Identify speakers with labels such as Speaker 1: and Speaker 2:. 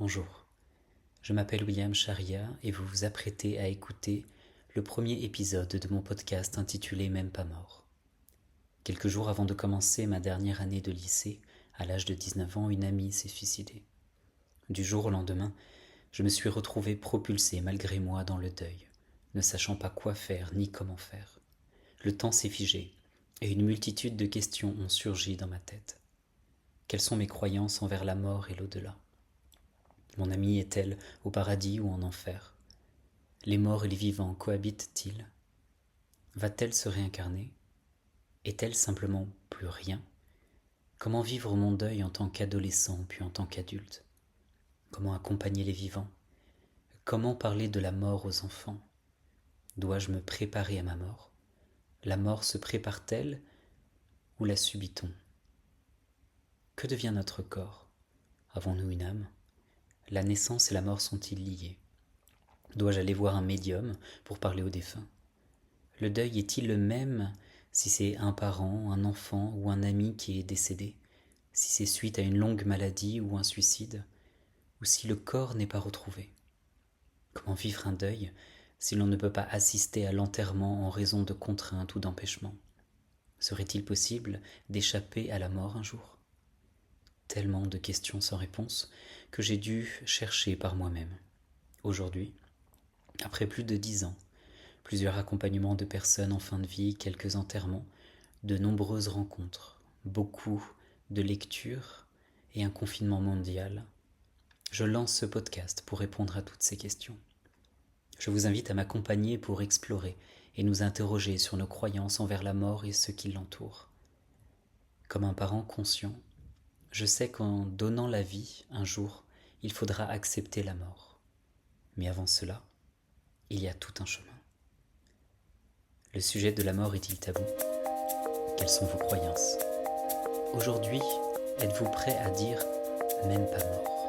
Speaker 1: Bonjour, je m'appelle William Charia et vous vous apprêtez à écouter le premier épisode de mon podcast intitulé Même pas mort. Quelques jours avant de commencer ma dernière année de lycée, à l'âge de 19 ans, une amie s'est suicidée. Du jour au lendemain, je me suis retrouvé propulsé malgré moi dans le deuil, ne sachant pas quoi faire ni comment faire. Le temps s'est figé et une multitude de questions ont surgi dans ma tête. Quelles sont mes croyances envers la mort et l'au-delà ? Mon amie est-elle au paradis ou en enfer ? Les morts et les vivants cohabitent-ils ? Va-t-elle se réincarner ? Est-elle simplement plus rien ? Comment vivre mon deuil en tant qu'adolescent puis en tant qu'adulte ? Comment accompagner les vivants ? Comment parler de la mort aux enfants ? Dois-je me préparer à ma mort ? La mort se prépare-t-elle ou la subit-on ? Que devient notre corps ? Avons-nous une âme ? La naissance et la mort sont-ils liés ? Dois-je aller voir un médium pour parler aux défunts ? Le deuil est-il le même si c'est un parent, un enfant ou un ami qui est décédé, si c'est suite à une longue maladie ou un suicide, ou si le corps n'est pas retrouvé ? Comment vivre un deuil si l'on ne peut pas assister à l'enterrement en raison de contraintes ou d'empêchements ? Serait-il possible d'échapper à la mort un jour ? Tellement de questions sans réponse que j'ai dû chercher par moi-même. Aujourd'hui, après plus de 10 ans, plusieurs accompagnements de personnes en fin de vie, quelques enterrements, de nombreuses rencontres, beaucoup de lectures et un confinement mondial, je lance ce podcast pour répondre à toutes ces questions. Je vous invite à m'accompagner pour explorer et nous interroger sur nos croyances envers la mort et ceux qui l'entourent. Comme un parent conscient, je sais qu'en donnant la vie, un jour, il faudra accepter la mort. Mais avant cela, il y a tout un chemin. Le sujet de la mort est-il tabou ? Quelles sont vos croyances ? Aujourd'hui, êtes-vous prêt à dire « même pas mort » ?